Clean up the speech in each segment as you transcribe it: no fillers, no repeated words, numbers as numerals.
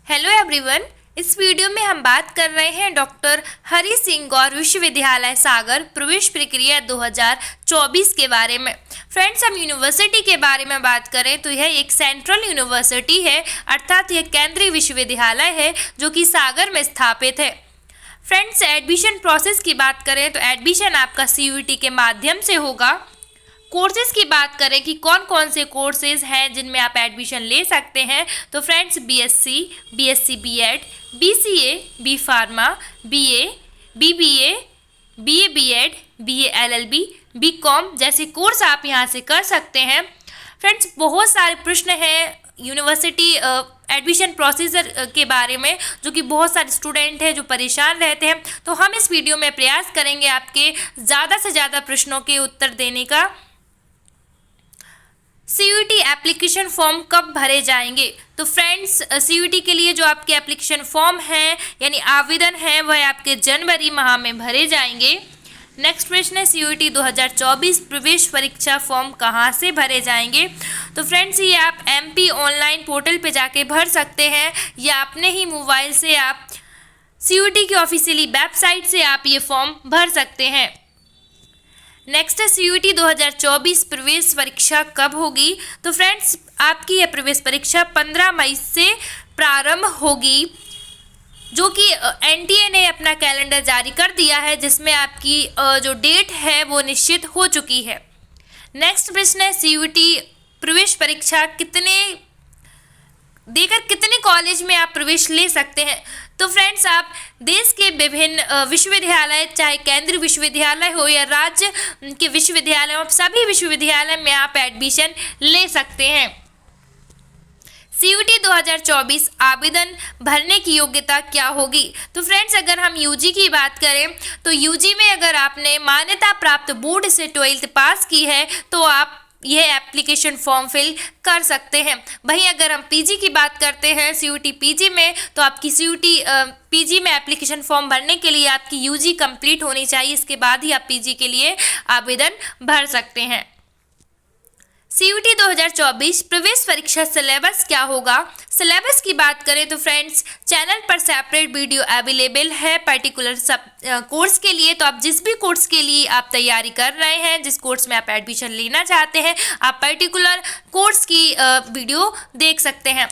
Hello everyone. इस video में हम बात कर रहे हैं डॉक्टर हरि सिंह गौर विश्वविद्यालय सागर प्रवेश प्रक्रिया 2024 के बारे में। फ्रेंड्स, हम यूनिवर्सिटी के बारे में बात करें तो यह एक सेंट्रल यूनिवर्सिटी है, अर्थात यह केंद्रीय विश्वविद्यालय है जो कि सागर में स्थापित है। फ्रेंड्स, एडमिशन प्रोसेस की बात करें तो एडमिशन आपका CUET के माध्यम से होगा। कोर्सेज की बात करें कि कौन कौन से कोर्सेज हैं जिनमें आप एडमिशन ले सकते हैं, तो friends BSc, BSc B.Ed, BCA, B Pharma, BA, BBA, BA B.Ed, BA LLB, BCom जैसे कोर्स आप यहाँ से कर सकते हैं। फ्रेंड्स, बहुत सारे प्रश्न हैं यूनिवर्सिटी एडमिशन प्रोसीजर के बारे में जो कि बहुत सारे स्टूडेंट हैं जो परेशान रहते हैं, तो हम इस वीडियो में प्रयास करेंगे आपके ज़्यादा से ज़्यादा प्रश्नों के उत्तर देने का। CUET एप्लीकेशन फॉर्म कब भरे जाएंगे? तो फ्रेंड्स, CUET के लिए जो आपके एप्लीकेशन फॉर्म है यानी आवेदन है वह आपके जनवरी माह में भरे जाएंगे। नेक्स्ट प्रश्न है CUET 2024 प्रवेश परीक्षा फॉर्म कहाँ से भरे जाएंगे? तो फ्रेंड्स, ये आप MP ऑनलाइन पोर्टल पे जाके भर सकते हैं या अपने ही मोबाइल से आप CUET की ऑफिशियली वेबसाइट से आप ये फॉर्म भर सकते हैं। नेक्स्ट है CUET 2024 प्रवेश परीक्षा कब होगी? तो फ्रेंड्स, आपकी यह प्रवेश परीक्षा 15 मई से प्रारंभ होगी, जो कि NTA ने अपना कैलेंडर जारी कर दिया है जिसमें आपकी जो डेट है वो निश्चित हो चुकी है। नेक्स्ट प्रश्न है CUET प्रवेश परीक्षा कितने कॉलेज में आप प्रवेश ले सकते हैं? तो फ्रेंड्स, आप देश के विभिन्न विश्वविद्यालय, चाहे केंद्रीय विश्वविद्यालय हो या राज्य के विश्वविद्यालय हो, सभी विश्वविद्यालय में आप एडमिशन ले सकते हैं। CUET 2024 आवेदन भरने की योग्यता क्या होगी? तो फ्रेंड्स, अगर हम UG की बात करें तो UG में अगर आपने मान्यता प्राप्त बोर्ड से 12th पास की है तो आप यह एप्लीकेशन फॉर्म फिल कर सकते हैं। वहीं अगर हम PG की बात करते हैं CUET PG में, तो आपकी CUET PG में एप्लीकेशन फॉर्म भरने के लिए आपकी UG कंप्लीट होनी चाहिए, इसके बाद ही आप PG के लिए आवेदन भर सकते हैं। CUET 2024 प्रवेश परीक्षा सिलेबस क्या होगा? सिलेबस की बात करें तो फ्रेंड्स, चैनल पर सेपरेट वीडियो अवेलेबल है पर्टिकुलर सब कोर्स के लिए। तो आप जिस भी कोर्स के लिए आप तैयारी कर रहे हैं, जिस कोर्स में आप एडमिशन लेना चाहते हैं, आप पर्टिकुलर कोर्स की वीडियो देख सकते हैं।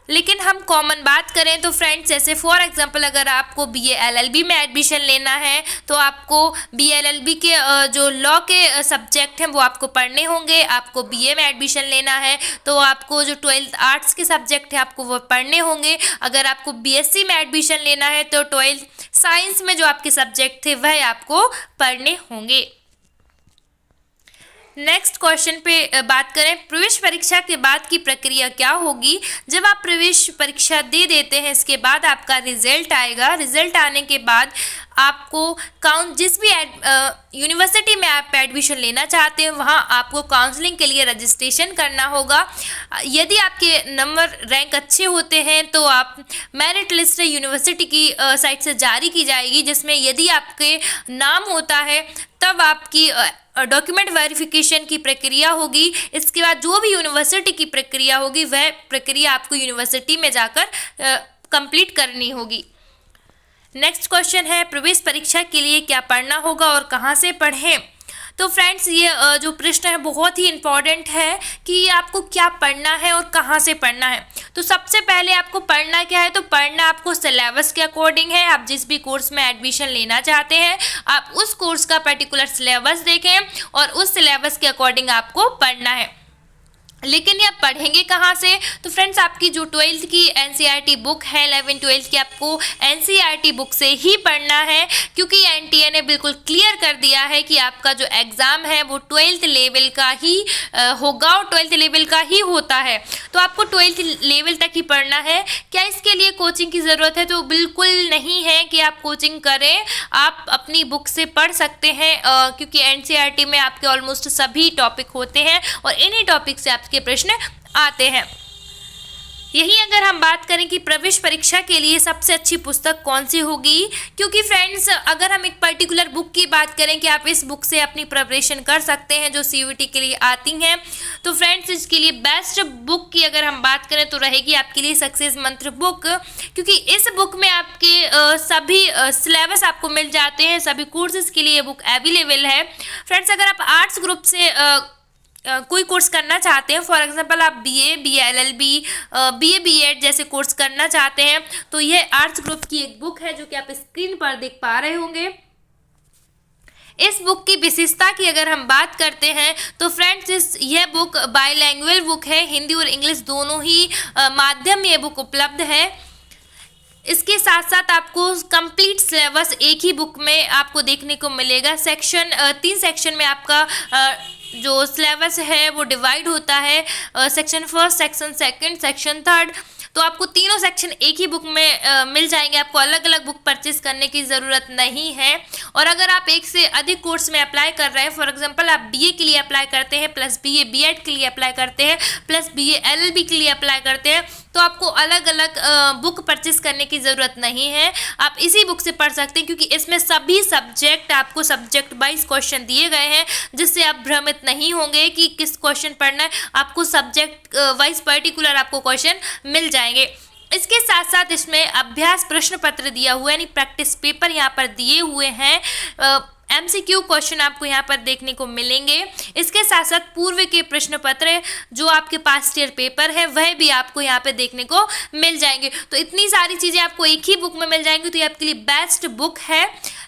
लेकिन हम कॉमन बात करें तो फ्रेंड्स, जैसे फॉर एग्जांपल अगर आपको BA LLB में एडमिशन लेना है तो आपको BA LLB के जो लॉ के सब्जेक्ट हैं वो आपको पढ़ने होंगे। आपको BA में एडमिशन लेना है तो आपको जो 12th आर्ट्स के सब्जेक्ट हैं आपको वो पढ़ने होंगे। अगर आपको BSc में एडमिशन लेना है तो 12th साइंस में जो आपके सब्जेक्ट थे वह आपको पढ़ने होंगे। नेक्स्ट क्वेश्चन पे बात करें, प्रवेश परीक्षा के बाद की प्रक्रिया क्या होगी? जब आप प्रवेश परीक्षा दे देते हैं इसके बाद आपका रिजल्ट आएगा। रिजल्ट आने के बाद आपको जिस भी यूनिवर्सिटी में आप एडमिशन लेना चाहते हैं वहाँ आपको काउंसलिंग के लिए रजिस्ट्रेशन करना होगा। यदि आपके नंबर रैंक अच्छे होते हैं तो आप मेरिट लिस्ट यूनिवर्सिटी की साइट से जारी की जाएगी, जिसमें यदि आपके नाम होता है तब आपकी डॉक्यूमेंट वेरिफिकेशन की प्रक्रिया होगी। इसके बाद जो भी यूनिवर्सिटी की प्रक्रिया होगी वह प्रक्रिया आपको यूनिवर्सिटी में जाकर कंप्लीट करनी होगी। नेक्स्ट क्वेश्चन है, प्रवेश परीक्षा के लिए क्या पढ़ना होगा और कहाँ से पढ़ें? तो फ्रेंड्स, ये जो प्रश्न है बहुत ही इम्पॉर्टेंट है कि आपको क्या पढ़ना है और कहाँ से पढ़ना है। तो सबसे पहले आपको पढ़ना क्या है? तो पढ़ना आपको सिलेबस के अकॉर्डिंग है। आप जिस भी कोर्स में एडमिशन लेना चाहते हैं आप उस कोर्स का पर्टिकुलर सिलेबस देखें और उस सिलेबस के अकॉर्डिंग आपको पढ़ना है। लेकिन ये आप पढ़ेंगे कहाँ से? तो फ्रेंड्स, आपकी जो 12th की NCERT बुक है, 11th-12th की आपको NCERT बुक से ही पढ़ना है, क्योंकि NTA ने बिल्कुल क्लियर कर दिया है कि आपका जो एग्ज़ाम है वो 12th लेवल का ही होगा और 12th लेवल का ही होता है। तो आपको 12th लेवल तक ही पढ़ना है। क्या इसके लिए कोचिंग की ज़रूरत है? तो बिल्कुल नहीं है कि आप कोचिंग करें, आप अपनी बुक से पढ़ सकते हैं, क्योंकि NCERT में आपके ऑलमोस्ट सभी टॉपिक होते हैं और इन्हीं टॉपिक से आपके प्रश्न आते हैं। यही अगर हम बात करें कि प्रवेश परीक्षा के लिए सबसे अच्छी पुस्तक कौन सी होगी, क्योंकि फ्रेंड्स अगर हम एक पर्टिकुलर बुक की बात करें कि आप इस बुक से अपनी प्रिपरेशन कर सकते हैं जो सीयूईटी के लिए आती हैं, तो फ्रेंड्स इसके लिए बेस्ट बुक की अगर हम बात करें तो रहेगी आपके लिए सक्सेस मंत्र बुक, क्योंकि इस बुक में आपके सभी सिलेबस आपको मिल जाते हैं, सभी कोर्सेज के लिए ये बुक अवेलेबल है। फ्रेंड्स अगर आप आर्ट्स ग्रुप से कोई कोर्स करना चाहते हैं, फॉर एग्जांपल आप BA, BA LLB, BA BEd जैसे कोर्स करना चाहते हैं, तो यह आर्ट्स ग्रुप की एक बुक है जो कि आप स्क्रीन पर देख पा रहे होंगे। इस बुक की विशेषता की अगर हम बात करते हैं तो फ्रेंड्स यह बुक बाइलैंग्वेज बुक है, हिंदी और इंग्लिश दोनों ही माध्यम में ये बुक उपलब्ध है। इसके साथ साथ आपको कंप्लीट सिलेबस एक ही बुक में आपको देखने को मिलेगा। सेक्शन 3 सेक्शन में आपका जो सिलेबस है वो डिवाइड होता है, सेक्शन 1, सेक्शन 2, सेक्शन 3, तो आपको तीनों सेक्शन एक ही बुक में मिल जाएंगे। आपको अलग अलग बुक परचेज करने की ज़रूरत नहीं है। और अगर आप एक से अधिक कोर्स में अप्लाई कर रहे हैं, फॉर एग्जांपल आप बीए के लिए अप्लाई करते हैं, प्लस बीए बीएड के लिए अप्लाई करते हैं, प्लस बीए एलएलबी के लिए अप्लाई करते हैं, तो आपको अलग अलग बुक परचेस करने की ज़रूरत नहीं है। आप इसी बुक से पढ़ सकते हैं, क्योंकि इसमें सभी सब्जेक्ट आपको सब्जेक्ट वाइज क्वेश्चन दिए गए हैं, जिससे आप भ्रमित नहीं होंगे कि किस क्वेश्चन पढ़ना है। आपको सब्जेक्ट वाइज पर्टिकुलर आपको क्वेश्चन मिल जाएंगे। इसके साथ साथ इसमें अभ्यास प्रश्न पत्र दिया हुआ है, यानी प्रैक्टिस पेपर यहाँ पर दिए हुए हैं। MCQ क्वेश्चन आपको यहाँ पर देखने को मिलेंगे। इसके साथ साथ पूर्व के प्रश्न पत्र जो आपके पास्ट ईयर पेपर है वह भी आपको यहाँ पे देखने को मिल जाएंगे। तो इतनी सारी चीज़ें आपको एक ही बुक में मिल जाएंगी, तो ये आपके लिए बेस्ट बुक है।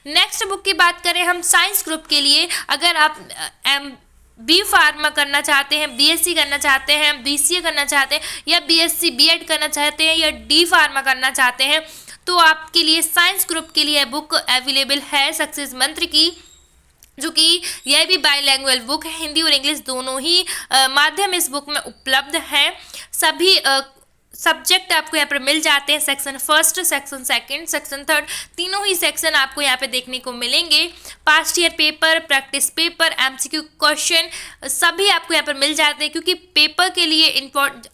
नेक्स्ट बुक की बात करें हम साइंस ग्रुप के लिए, अगर आप बी फार्मा करना चाहते हैं, BSc करना चाहते हैं, BCA करना चाहते हैं, या BSc BEd करना चाहते हैं, या D फार्मा करना चाहते हैं, तो आपके लिए साइंस ग्रुप के लिए बुक अवेलेबल है सक्सेस मंत्र की, जो कि यह भी बाइलैंग्वेज बुक है, हिंदी और इंग्लिश दोनों ही माध्यम इस बुक में उपलब्ध हैं। सभी सब्जेक्ट आपको यहाँ पर मिल जाते हैं, सेक्शन 1, सेक्शन 2, सेक्शन 3, तीनों ही सेक्शन आपको यहाँ पे देखने को मिलेंगे। Past year paper, practice paper, MCQ question सभी आपको यहाँ पर मिल जाते हैं, क्योंकि पेपर के लिए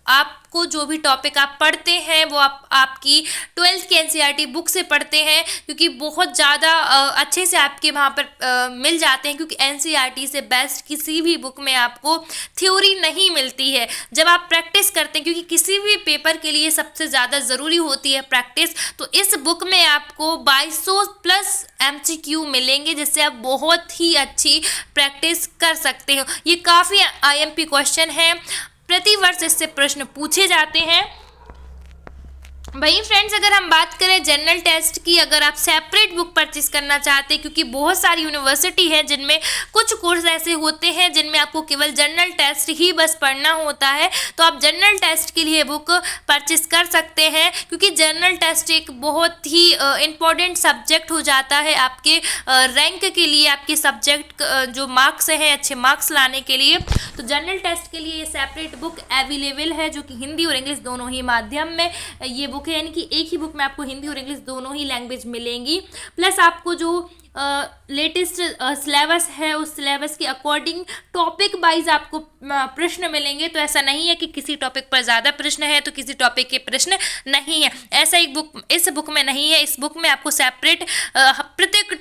आपको जो भी टॉपिक आप पढ़ते हैं वो आपकी 12th की NCERT बुक से पढ़ते हैं, क्योंकि बहुत ज़्यादा अच्छे से आपके वहाँ पर मिल जाते हैं, क्योंकि NCERT से बेस्ट किसी भी बुक में आपको थ्योरी नहीं मिलती है। जब आप प्रैक्टिस करते हैं, क्योंकि किसी भी पेपर के लिए सबसे ज़्यादा ज़रूरी होती है प्रैक्टिस, तो इस बुक में आपको 2200+ MCQ मिलेंगे, जिससे आप बहुत ही अच्छी प्रैक्टिस कर सकते हो। ये काफ़ी IMP क्वेश्चन है, प्रतिवर्ष इससे प्रश्न पूछे जाते हैं। वहीं फ्रेंड्स अगर हम बात करें जनरल टेस्ट की, अगर आप सेपरेट बुक परचेज करना चाहते हैं, क्योंकि बहुत सारी यूनिवर्सिटी है जिनमें कुछ कोर्स ऐसे होते हैं जिनमें आपको केवल जनरल टेस्ट ही बस पढ़ना होता है, तो आप जनरल टेस्ट के लिए बुक परचेज कर सकते हैं, क्योंकि जनरल टेस्ट एक बहुत ही इम्पॉर्टेंट सब्जेक्ट हो जाता है आपके रैंक के लिए, आपके सब्जेक्ट जो मार्क्स हैं अच्छे मार्क्स लाने के लिए। तो जनरल टेस्ट के लिए ये सेपरेट बुक अवेलेबल है, जो कि हिंदी और इंग्लिश दोनों ही माध्यम में ये बुक है, यानी कि एक ही बुक में आपको हिंदी और इंग्लिश दोनों ही लैंग्वेज मिलेंगी। प्लस आपको जो लेटेस्ट सिलेबस है उस सिलेबस के अकॉर्डिंग टॉपिक वाइज आपको प्रश्न मिलेंगे। तो ऐसा नहीं है कि किसी टॉपिक पर ज़्यादा प्रश्न है तो किसी टॉपिक के प्रश्न नहीं है, ऐसा एक बुक इस बुक में नहीं है। इस बुक में आपको सेपरेट प्रत्येक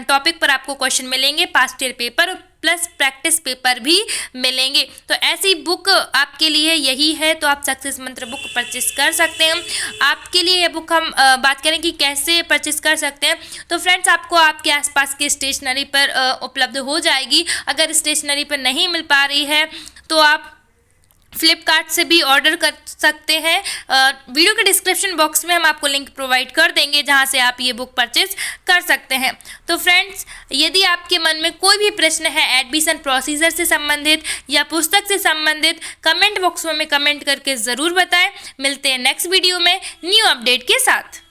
टॉपिक पर आपको क्वेश्चन मिलेंगे, past year paper plus practice paper भी मिलेंगे। तो ऐसी बुक आपके लिए यही है, तो आप सक्सेस मंत्र बुक परचेस कर सकते हैं। आपके लिए ये बुक हम बात करें कि कैसे परचेस कर सकते हैं, तो फ्रेंड्स आपको आपके आसपास के स्टेशनरी पर उपलब्ध हो जाएगी। अगर स्टेशनरी पर नहीं मिल पा रही है तो आप फ्लिपकार्ट से भी ऑर्डर कर सकते हैं। वीडियो के डिस्क्रिप्शन बॉक्स में हम आपको लिंक प्रोवाइड कर देंगे जहां से आप ये बुक परचेज कर सकते हैं। तो फ्रेंड्स यदि आपके मन में कोई भी प्रश्न है एडमिशन प्रोसीजर से संबंधित या पुस्तक से संबंधित, कमेंट बॉक्स में कमेंट करके ज़रूर बताएं। मिलते हैं नेक्स्ट वीडियो में न्यू अपडेट के साथ।